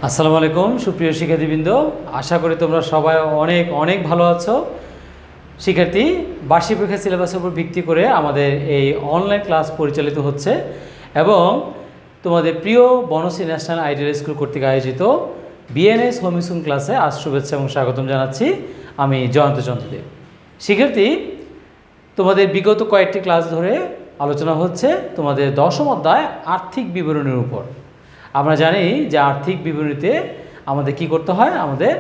আসসালামু আলাইকুম সুপ্রিয় শিক্ষার্থীবৃন্দ, আশা করি তোমরা সবাই অনেক অনেক ভালো আছো। শিক্ষার্থী, বার্ষিক পরীক্ষা সিলেবাসের উপর ভিত্তি করে আমাদের এই অনলাইন ক্লাস পরিচালিত হচ্ছে এবং তোমাদের প্রিয় বনশ্রী ন্যাশনাল আইডিয়াল স্কুল কর্তৃক আয়োজিত বিএনএস হোম স্কুল ক্লাসে আজ শুভেচ্ছা এবং স্বাগতম জানাচ্ছি। আমি জয়ন্ত চন্দ্রদেব। শিক্ষার্থী, তোমাদের বিগত কয়েকটি ক্লাস ধরে আলোচনা হচ্ছে তোমাদের দশম অধ্যায় আর্থিক বিবরণীর উপর। আমরা জানি যে আর্থিক বিবরণীতে আমাদের কি করতে হয়, আমাদের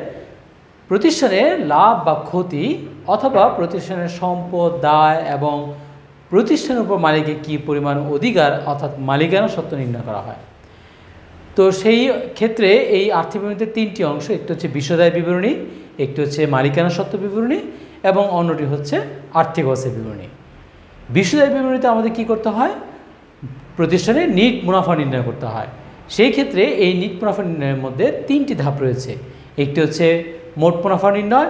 প্রতিষ্ঠানের লাভ বা ক্ষতি অথবা প্রতিষ্ঠানের সম্পদ, দায় এবং প্রতিষ্ঠানের উপর মালিকের কী পরিমাণ অধিকার অর্থাৎ মালিকানা সত্ত্ব নির্ণয় করা হয়। তো সেই ক্ষেত্রে এই আর্থিক বিবরণীতে তিনটি অংশ, একটি হচ্ছে বিষয়দায় বিবরণী, একটি হচ্ছে মালিকানা সত্ত্ব বিবরণী এবং অন্যটি হচ্ছে আর্থিক অবস্থার বিবরণী। বিষয়দায় বিবরণীতে আমাদের কি করতে হয়, প্রতিষ্ঠানের নিট মুনাফা নির্ণয় করতে হয়। সেই ক্ষেত্রে এই নিট মুনাফা নির্ণয়ের মধ্যে তিনটি ধাপ রয়েছে। একটি হচ্ছে মোট মুনাফা নির্ণয়,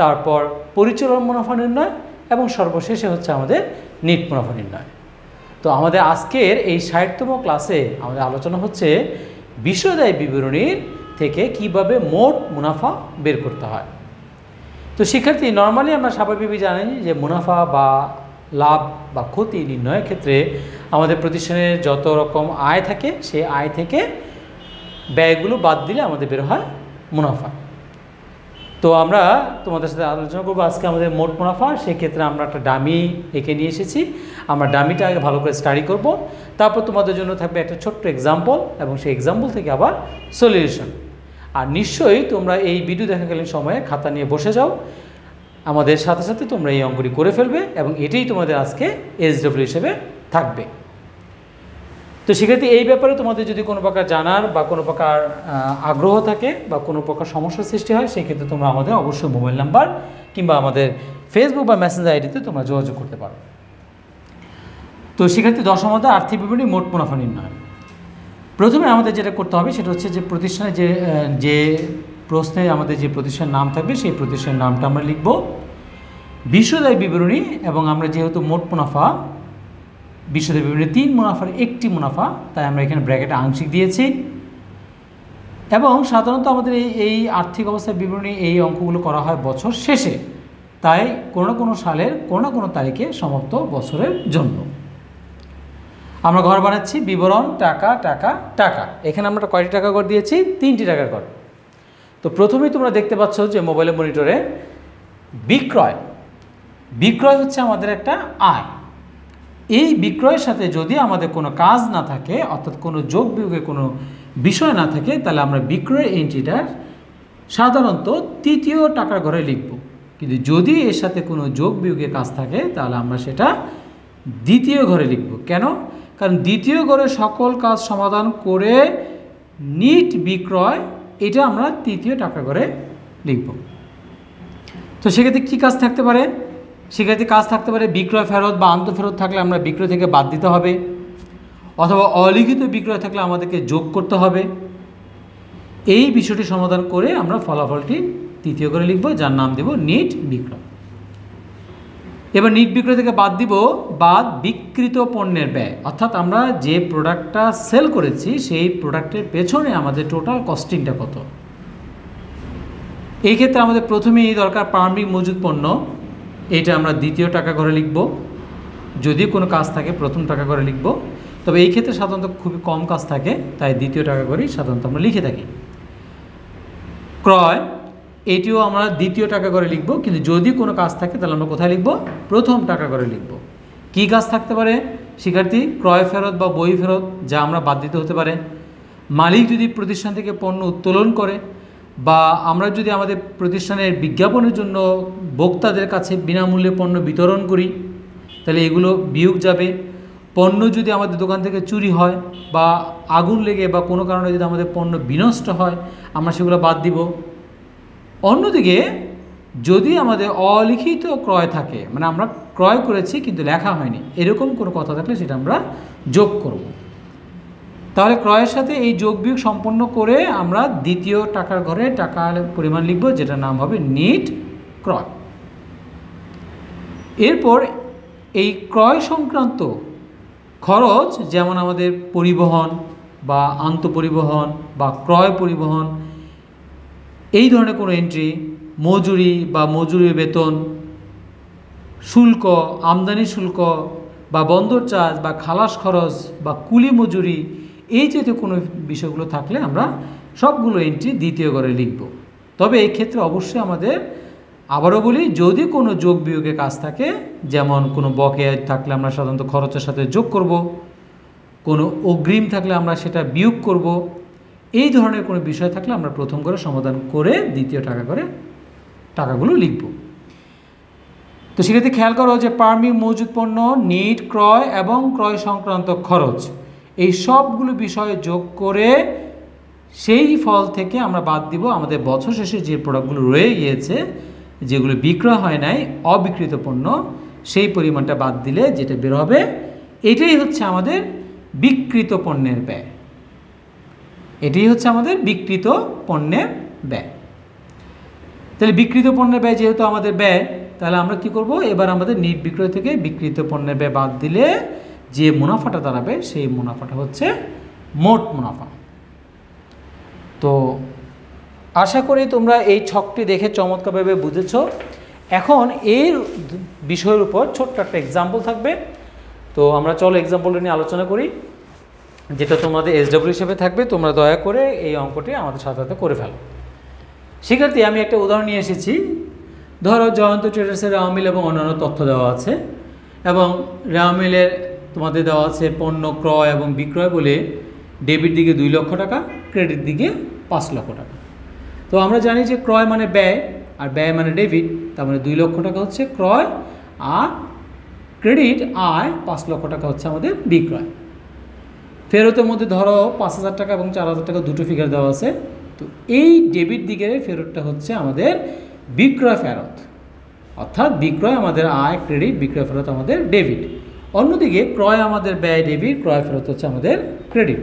তারপর পরিচালন মুনাফা নির্ণয় এবং সর্বশেষে হচ্ছে আমাদের নিট মুনাফা নির্ণয়। তো আমাদের আজকের এই ৬০তম ক্লাসে আমাদের আলোচনা হচ্ছে বিষয়দায় বিবরণীর থেকে কিভাবে মোট মুনাফা বের করতে হয়। তো শিক্ষার্থী, নর্মালি আমরা স্বাভাবিকভাবে জানি যে মুনাফা বা লাভ বা ক্ষতি নির্ণয়ের ক্ষেত্রে আমাদের প্রতিষ্ঠানের যত রকম আয় থাকে সেই আয় থেকে ব্যয়গুলো বাদ দিলে আমাদের বের হয় মুনাফা। তো আমরা তোমাদের সাথে আলোচনা করবো আজকে আমাদের মোট মুনাফা। সেক্ষেত্রে আমরা একটা ডামি এঁকে নিয়ে এসেছি। আমরা ডামিটা আগে ভালো করে স্টাডি করব, তারপর তোমাদের জন্য থাকবে একটা ছোট্ট এক্সাম্পল এবং সেই এক্সাম্পল থেকে আবার সলিউশন। আর নিশ্চয়ই তোমরা এই ভিডিও দেখাকালীন সময়ে খাতা নিয়ে বসে যাও, আমাদের সাথে সাথে তোমরা এই অঙ্কটি করে ফেলবে এবং এটাই তোমাদের আজকে এসডব্লিউ হিসেবে থাকবে। তো সেক্ষেত্রে এই ব্যাপারে তোমাদের যদি কোনো প্রকার জানার বা কোনো প্রকার আগ্রহ থাকে বা কোনো প্রকার সমস্যার সৃষ্টি হয়, সেই ক্ষেত্রে তোমরা আমাদের অবশ্যই মোবাইল নাম্বার কিংবা আমাদের ফেসবুক বা মেসেঞ্জার আইডিতে তোমরা যোগাযোগ করতে পারো। তো সেক্ষেত্রে দশম অধ্যায় আর্থিক বিবরণী মোট মুনাফা নির্ণয়। প্রথমে আমাদের যেটা করতে হবে সেটা হচ্ছে যে প্রতিষ্ঠানে যে প্রশ্নে আমাদের যে প্রতিষ্ঠানের নাম থাকবে সেই প্রতিষ্ঠানের নামটা আমরা লিখব, বিষয়দায় বিবরণী এবং আমরা যেহেতু মোট মুনাফা বিষয়দায় বিবরণী ৩ মুনাফার একটি মুনাফা, তাই আমরা এখানে ব্র্যাকেটে আংশিক দিয়েছি। এবং সাধারণত আমাদের এই আর্থিক অবস্থার বিবরণী এই অঙ্কগুলো করা হয় বছর শেষে, তাই কোনো না কোনো সালের কোনো না কোনো তারিখে সমাপ্ত বছরের জন্য আমরা ঘর বানাচ্ছি। বিবরণ টাকা টাকা টাকা, এখানে আমরা কয়টি টাকা ঘর দিয়েছি? 3টি টাকার ঘর। তো প্রথমেই তোমরা দেখতে পাচ্ছ যে মোবাইলের মনিটরে বিক্রয় হচ্ছে আমাদের একটা আয়। এই বিক্রয়ের সাথে যদি আমাদের কোনো কাজ না থাকে অর্থাৎ কোনো যোগ বিয়োগের কোনো বিষয় না থাকে, তাহলে আমরা বিক্রয়ের এন্ট্রিটা সাধারণত তৃতীয় টাকার ঘরে লিখব। কিন্তু যদি এর সাথে কোনো যোগ বিয়োগের কাজ থাকে তাহলে আমরা সেটা দ্বিতীয় ঘরে লিখব। কেন? কারণ দ্বিতীয় ঘরে সকল কাজ সমাধান করে নিট বিক্রয়, এটা আমরা তৃতীয় টাকা ঘরে লিখব। তো সেক্ষেত্রে কী কাজ থাকতে পারে? সেক্ষেত্রে কাজ থাকতে পারে বিক্রয় ফেরত বা আন্তঃফেরত থাকলে আমরা বিক্রয় থেকে বাদ দিতে হবে, অথবা অলিখিত বিক্রয় থাকলে আমাদেরকে যোগ করতে হবে। এই বিষয়টি সমাধান করে আমরা ফলাফলটি তৃতীয় করে লিখব, যার নাম দেব নিট বিক্রয়। এবার নিট বিক্রয় থেকে বাদ দিব বিক্রিত পণ্যের ব্যয়, অর্থাৎ আমরা যে প্রোডাক্টটা সেল করেছি সেই প্রোডাক্টের পেছনে আমাদের টোটাল কস্টিংটা কত। এই ক্ষেত্রে আমাদের প্রথমেই দরকার প্রারম্ভিক মজুদ পণ্য, এইটা আমরা দ্বিতীয় টাকা ঘরে লিখব। যদি কোনো কাজ থাকে প্রথম টাকা ঘরে লিখব, তবে এই ক্ষেত্রে সাধারণত খুবই কম কাজ থাকে, তাই দ্বিতীয় টাকা ঘরেই সাধারণত আমরা লিখে থাকি। ক্রয়, এটিও আমরা দ্বিতীয় টাকা ঘরে লিখব, কিন্তু যদি কোনো কাজ থাকে তাহলে আমরা কোথায় লিখব? প্রথম টাকা ঘরে লিখব। কী কাজ থাকতে পারে শিক্ষার্থী? ক্রয় ফেরত বা বই ফেরত, যা আমরা বাদ দিতে হতে পারে। মালিক যদি প্রতিষ্ঠান থেকে পণ্য উত্তোলন করে বা আমরা যদি আমাদের প্রতিষ্ঠানের বিজ্ঞাপনের জন্য ভোক্তাদের কাছে বিনামূল্যে পণ্য বিতরণ করি, তাহলে এগুলো বিয়োগ যাবে। পণ্য যদি আমাদের দোকান থেকে চুরি হয় বা আগুন লেগে বা কোনো কারণে যদি আমাদের পণ্য বিনষ্ট হয়, আমরা সেগুলো বাদ দিব। অন্যদিকে যদি আমাদের অলিখিত ক্রয় থাকে, মানে আমরা ক্রয় করেছি কিন্তু লেখা হয়নি, এরকম কোনো কথা থাকলে সেটা আমরা যোগ করব। তাহলে ক্রয়ের সাথে এই যোগ বিয়োগ সম্পন্ন করে আমরা দ্বিতীয় টাকার ঘরে টাকার পরিমাণ লিখব, যেটার নাম হবে নিট ক্রয়। এরপর এই ক্রয় সংক্রান্ত খরচ, যেমন আমাদের পরিবহন, বা আন্তঃপরিবহন বা ক্রয় পরিবহন, এই ধরনের কোনো এন্ট্রি, মজুরি বা মজুরির বেতন, শুল্ক, আমদানি শুল্ক বা বন্দর চার্জ বা খালাস খরচ বা কুলি মজুরি, এই জাতীয় কোনো বিষয়গুলো থাকলে আমরা সবগুলো এন্ট্রি দ্বিতীয় ঘরে লিখব। তবে এই ক্ষেত্রে অবশ্যই আমাদের, আবারও বলি, যদি কোনো যোগ বিয়োগের কাজ থাকে, যেমন কোনো বকেয়া থাকলে আমরা সাধারণত খরচের সাথে যোগ করব, কোনো অগ্রিম থাকলে আমরা সেটা বিয়োগ করব, এই ধরনের কোনো বিষয় থাকলে আমরা প্রথম করে সমাধান করে দ্বিতীয় টাকাগুলো লিখব। তো সেক্ষেত্রে খেয়াল করো যে প্রারম্ভিক মজুদ পণ্য, নিট, ক্রয় এবং ক্রয় সংক্রান্ত খরচ, এই সবগুলো বিষয় যোগ করে সেই ফল থেকে আমরা বাদ দিব আমাদের বছর শেষে যে প্রোডাক্টগুলো রয়ে গিয়েছে, যেগুলো বিক্রয় হয় নাই, অবিকৃত পণ্য, সেই পরিমাণটা বাদ দিলে যেটা বের হবে, এটাই হচ্ছে আমাদের বিক্রিত পণ্যের ব্যয়। এটাই হচ্ছে আমাদের বিক্রিত পণ্যের ব্যয়। তাহলে বিক্রিত পণ্যের ব্যয় যেহেতু আমাদের ব্যয়, তাহলে আমরা কি করব, এবার আমাদের নিট বিক্রয় থেকে বিক্রিত পণ্যের ব্যয় বাদ দিলে যে মুনাফাটা দাঁড়াবে, সেই মুনাফাটা হচ্ছে মোট মুনাফা। তো আশা করি তোমরা এই ছকটি দেখে চমৎকারভাবে বুঝেছ। এখন এর বিষয়ের উপর ছোট্ট একটা এক্সাম্পল থাকবে। তো আমরা চলো এক্সাম্পলটা নিয়ে আলোচনা করি, যেটা তোমাদের SW হিসেবে থাকবে। তোমরা দয়া করে এই অঙ্কটি আমাদের সাথে সাথে করে ফেলো। শিক্ষার্থী, আমি একটা উদাহরণ নিয়ে এসেছি। ধরো জয়ন্ত ট্রেডার্সের রেওয়া মিল এবং অন্যান্য তথ্য দেওয়া আছে, এবং রেওয়া মিলের তোমাদের দেওয়া আছে পণ্য ক্রয় এবং বিক্রয় বলে ডেবিট দিকে 2 লক্ষ টাকা, ক্রেডিট দিকে 5 লক্ষ টাকা। তো আমরা জানি যে ক্রয় মানে ব্যয় আর ব্যয় মানে ডেবিট, তার মানে 2 লক্ষ টাকা হচ্ছে ক্রয় আর ক্রেডিট আয় 5 লক্ষ টাকা হচ্ছে আমাদের বিক্রয়। ফেরতের মধ্যে ধরো 5,000 টাকা এবং 4,000 টাকা দুটো ফিগার দেওয়া আছে। তো এই ডেবিট দিকের ফেরতটা হচ্ছে আমাদের বিক্রয় ফেরত, অর্থাৎ বিক্রয় আমাদের আয় ক্রেডিট, বিক্রয় ফেরত আমাদের ডেবিট। অন্যদিকে ক্রয় আমাদের ব্যয় ডেবিট, ক্রয় ফেরত হচ্ছে আমাদের ক্রেডিট।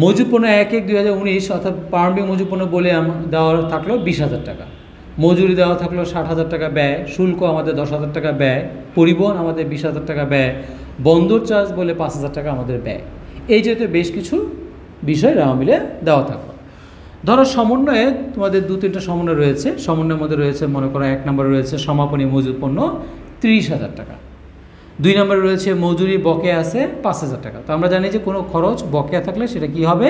মজুদ পণ্য 1/1/2019 অর্থাৎ প্রারম্ভিক মজুদ পণ্য বলে দেওয়া থাকলো 20,000 টাকা, মজুরি দেওয়া থাকলো 60,000 টাকা ব্যয়, শুল্ক আমাদের 10,000 টাকা ব্যয়, পরিবহন আমাদের 20,000 টাকা ব্যয়, বন্দর চার্জ বলে 5,000 টাকা আমাদের ব্যয়। এই যেহেতু বেশ কিছু বিষয় রেওয়া মিলে দেওয়া থাকলো। ধরো সমন্বয়ে তোমাদের 2-3টা সমন্বয় রয়েছে। সমন্বয়ের মধ্যে রয়েছে, মনে করো 1 নম্বরে রয়েছে সমাপনী মজুদ পণ্য 30,000 টাকা, 2 নম্বরে রয়েছে মজুরি বকেয়া আছে 5,000 টাকা। তো আমরা জানি যে কোনো খরচ বকেয়া থাকলে সেটা কি হবে,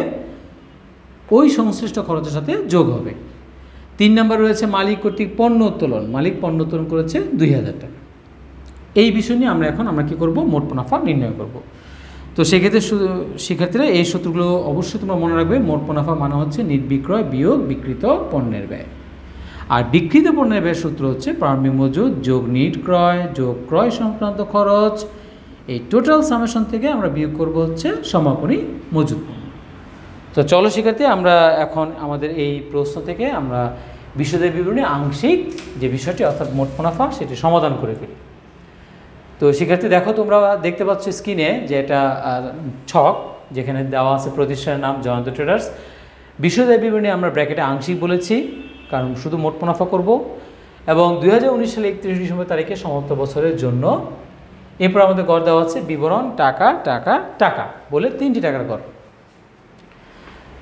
ওই সংশ্লিষ্ট খরচের সাথে যোগ হবে। 3 নম্বরে রয়েছে মালিক কর্তৃক পণ্য উত্তোলন, মালিক পণ্য উত্তোলন করেছে 2,000 টাকা। এই বিষয় নিয়ে আমরা কি করব, মোট মুনাফা নির্ণয় করব। তো সেক্ষেত্রে শিক্ষার্থীরা এই সূত্রগুলো অবশ্যই তোমরা মনে রাখবে। মোট মুনাফা মানে হচ্ছে নিট বিক্রয় বিয়োগ বিক্রিত পণ্যের ব্যয়, আর বিক্রিত পণ্যের ব্যয়ের সূত্র হচ্ছে প্রারম্ভিক মজুদ যোগ নিট ক্রয় যোগ ক্রয় সংক্রান্ত খরচ। এই টোটাল সামেশন থেকে আমরা বিয়োগ করব হচ্ছে সমাপনী মজুদ পণ্য। তো চলো শিক্ষার্থী, আমরা এখন আমাদের এই প্রশ্ন থেকে আমরা বিশদের বিবরণী আংশিক যে বিষয়টি অর্থাৎ মোট মুনাফা সেটি সমাধান করে ফেলি। তো শিক্ষার্থী দেখো, তোমরা দেখতে পাচ্ছ স্ক্রিনে যে এটা ছক, যেখানে দেওয়া আছে প্রতিষ্ঠানের নাম জয়ন্ত ট্রেডার্স। বিশদের বিবরণী আমরা ব্র্যাকেটে আংশিক বলেছি, কারণ শুধু মোট মুনাফা করব। এবং 2019 সালে 31 ডিসেম্বর তারিখে সমাপ্ত বছরের জন্য এরপর আমাদের গড় দেওয়া আছে বিবরণ টাকা টাকা টাকা বলে 3টি টাকার গড়।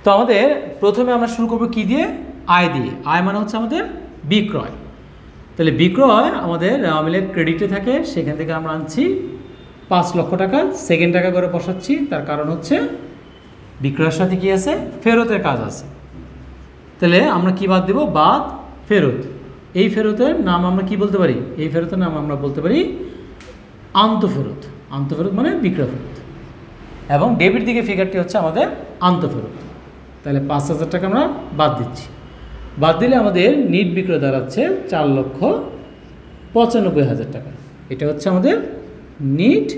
তো আমাদের প্রথমে আমরা শুরু করব কি দিয়ে, আয় দিয়ে। আয় মানে হচ্ছে আমাদের বিক্রয়। তাহলে বিক্রয় আমাদের রেওয়া মিলের ক্রেডিটে থাকে, সেখান থেকে আমরা আনছি 5 লক্ষ টাকা, সেকেন্ড টাকা করে বসাচ্ছি। তার কারণ হচ্ছে বিক্রয়ের সাথে কি আছে, ফেরতের কাজ আছে। তাহলে আমরা কি বাদ দেব, বাদ ফেরত। এই ফেরতের নাম আমরা কি বলতে পারি, এই ফেরতের নাম আমরা বলতে পারি আন্তঃফেরত। আন্তঃফেরত মানে বিক্রয় ফেরত। এবং ডেবিট দিকে ফিগারটি হচ্ছে আমাদের আন্তঃফেরত। তাহলে 5,000 টাকা আমরা বাদ দিচ্ছি। বাদ দিলে আমাদের নিট বিক্রয় দাঁড়াচ্ছে 4,95,000 টাকা। এটা হচ্ছে আমাদের নিট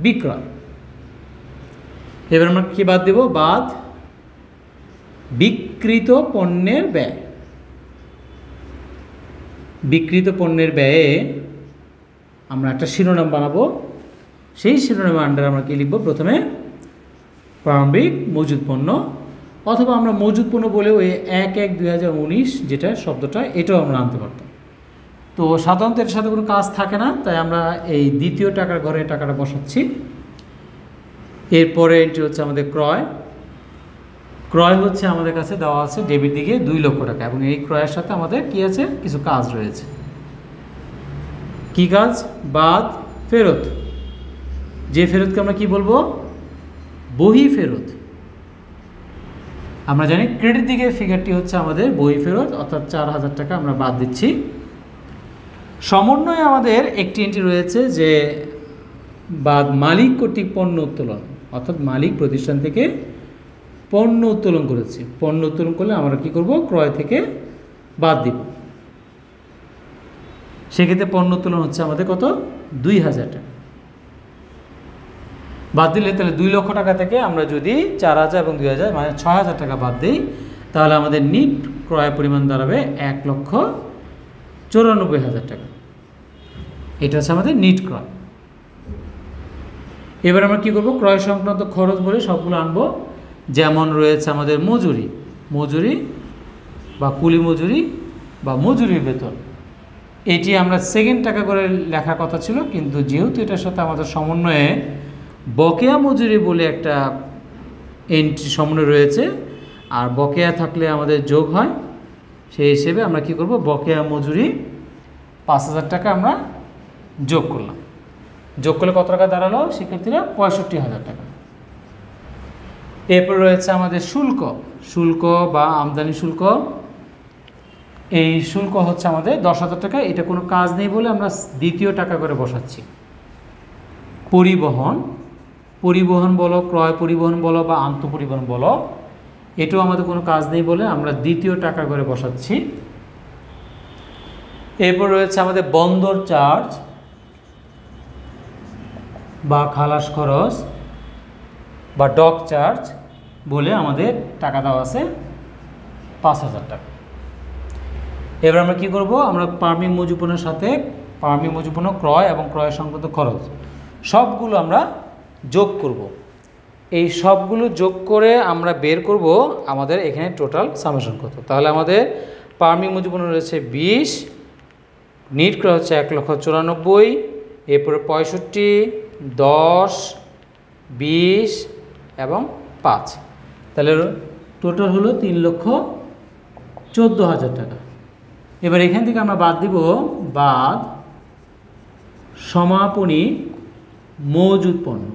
বিক্রয়। এবার আমরা কি বাদ দেব, বাদ বিক্রিত পণ্যের ব্যয়। বিক্রিত পণ্যের ব্যয়ে আমরা একটা শিরোনাম বানাবো। সেই শিরোনামের আন্ডারে আমরা কি লিখব, প্রথমে প্রারম্ভিক মজুদ পণ্য, অথবা আমরা মজুদ পণ্য বলে ওই 1/1/2019 যেটা শব্দটা, এটাও আমরা আনতে পারতাম। তো সাধারণত এর সাথে কোনো কাজ থাকে না, তাই আমরা এই দ্বিতীয় টাকার ঘরে টাকাটা বসাচ্ছি। এরপরে এন্ট্রি হচ্ছে আমাদের ক্রয়। ক্রয় হচ্ছে আমাদের কাছে দেওয়া আছে ডেবিট দিকে 2 লক্ষ টাকা, এবং এই ক্রয়ের সাথে আমাদের কি আছে, কিছু কাজ রয়েছে। কি কাজ? বাদ ফেরত। যে ফেরতকে আমরা কি বলবো? বহি ফেরত। আমরা জানি ক্রেডিট দিকে ফিগারটি হচ্ছে আমাদের বহি ফেরত, অর্থাৎ 4000 টাকা আমরা বাদ দিচ্ছি। সমন্বয়ে আমাদের একটি এন্ট্রি রয়েছে যে বাদ মালিক কর্তৃক পণ্য উত্তোলন, অর্থাৎ মালিক প্রতিষ্ঠান থেকে পণ্য উত্তোলন করেছে। পণ্য উত্তোলন করলে আমরা কি করব? ক্রয় থেকে বাদ দিব। সেক্ষেত্রে পণ্য উত্তোলন হচ্ছে আমাদের কত? 2000 টাকা। বাদ দিলে তাহলে 2 লক্ষ টাকা থেকে আমরা যদি 4000 এবং 2000 মানে 6000 টাকা বাদ দিই, তাহলে আমাদের নিট ক্রয় পরিমাণ দাঁড়াবে 1,94,000 টাকা। এটা হচ্ছে আমাদের নিট ক্রয়। এবার আমরা কি করব? ক্রয় সংক্রান্ত খরচ বলে সবগুলো আনবো। যেমন রয়েছে আমাদের মজুরি, মজুরি বা কুলি মজুরি বা মজুরির বেতন। এটি আমরা সেকেন্ড টাকা করে লেখার কথা ছিল, কিন্তু যেহেতু এটার সাথে আমাদের সমন্বয়ে বকেয়া মজুরি বলে একটা এন্ট্রি সমন্বয় রয়েছে, আর বকেয়া থাকলে আমাদের যোগ হয়, সেই হিসেবে আমরা কি করব? বকেয়া মজুরি 5000 টাকা আমরা যোগ করলাম। যোগ করলে কত টাকা দাঁড়ালো শিক্ষার্থীরা? 65,000 টাকা। এরপর রয়েছে আমাদের শুল্ক। শুল্ক বা আমদানি শুল্ক। এই শুল্ক হচ্ছে আমাদের 10,000 টাকা। এটা কোনো কাজ নেই বলে আমরা দ্বিতীয় টাকা করে বসাচ্ছি। পরিবহন, পরিবহন বলো, ক্রয় পরিবহন বলো বা আন্তঃপরিবহন বলো, এটাও আমাদের কোনো কাজ নেই বলে আমরা দ্বিতীয় টাকা করে বসাচ্ছি। এরপর রয়েছে আমাদের বন্দর চার্জ বা খালাস খরচ বা ডক চার্জ বলে আমাদের টাকা দেওয়া আছে 5000 টাকা। এবার আমরা কি করব? আমরা পারমিট মজুপনের সাথে পারমিট মজুপন ক্রয় এবং ক্রয় সংক্রান্ত খরচ সবগুলো আমরা যোগ করব। এই সবগুলো যোগ করে আমরা বের করব আমাদের এখানে টোটাল সামেশন কত। তাহলে আমাদের পারমিট মজুপন রয়েছে 20, নিট ক্রয় হচ্ছে 1,94,000, এরপরে 65, 10, 20 এবং 5, তাহলে টোটাল হলো 3,14,000 টাকা। এবার এখান থেকে আমরা বাদ দিব বাদ সমাপনী মজুদ পণ্য,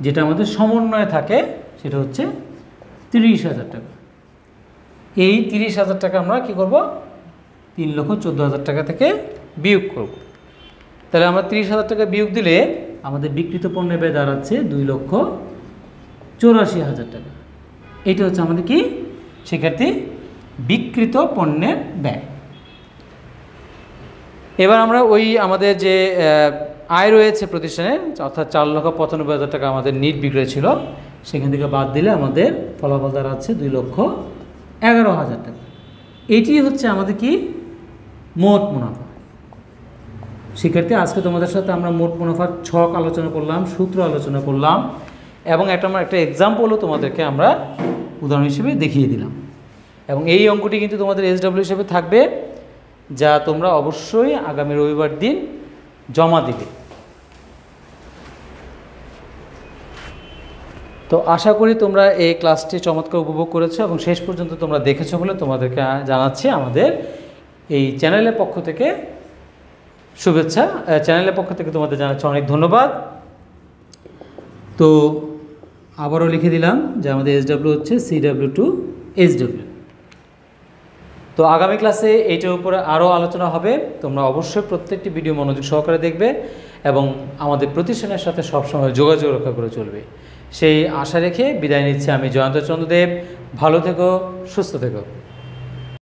যেটা আমাদের সমন্বয়ে থাকে, সেটা হচ্ছে 30,000 টাকা। এই 30,000 টাকা আমরা কি করব? 3,14,000 টাকা থেকে বিয়োগ করব। তাহলে আমরা 30,000 টাকা বিয়োগ দিলে আমাদের বিক্রিত পণ্যের ব্যয় দাঁড়াচ্ছে 2,84,000 টাকা। এটা হচ্ছে আমাদের কি শিক্ষার্থী? বিক্রিত পণ্যের ব্যয়। এবার আমরা ওই আমাদের যে আয় রয়েছে প্রতিষ্ঠানে, অর্থাৎ 4,95,000 টাকা আমাদের নিট বিক্রয় ছিল, সেখান থেকে বাদ দিলে আমাদের ফলাফল দাঁড়াচ্ছে 2,11,000 টাকা। এটি হচ্ছে আমাদের কি? মোট মুনাফা। শিক্ষার্থী, আজকে তোমাদের সাথে আমরা মোট মুনাফার ছক আলোচনা করলাম, সূত্র আলোচনা করলাম, এবং একটা এক্সাম্পলও তোমাদেরকে আমরা উদাহরণ হিসেবে দেখিয়ে দিলাম। এবং এই অঙ্কটি কিন্তু তোমাদের SW হিসেবে থাকবে, যা তোমরা অবশ্যই আগামী রবিবার দিন জমা দিবে। তো আশা করি তোমরা এই ক্লাসটি চমৎকার উপভোগ করেছো এবং শেষ পর্যন্ত তোমরা দেখেছো বলে তোমাদেরকে জানাচ্ছি আমাদের এই চ্যানেলের পক্ষ থেকে শুভেচ্ছা। চ্যানেলের পক্ষ থেকে তোমাদের জানাচ্ছি অনেক ধন্যবাদ। তো আবারও লিখে দিলাম যে আমাদের SW হচ্ছে CW to SW। তো আগামী ক্লাসে এইটার উপরে আরও আলোচনা হবে। তোমরা অবশ্যই প্রত্যেকটি ভিডিও মনোযোগ সহকারে দেখবে এবং আমাদের প্রতিষ্ঠানের সাথে সবসময় যোগাযোগ রক্ষা করে চলবে, সেই আশা রেখে বিদায় নিচ্ছি আমি জয়ন্ত চন্দ্রদেব। ভালো থেকো, সুস্থ থেকো।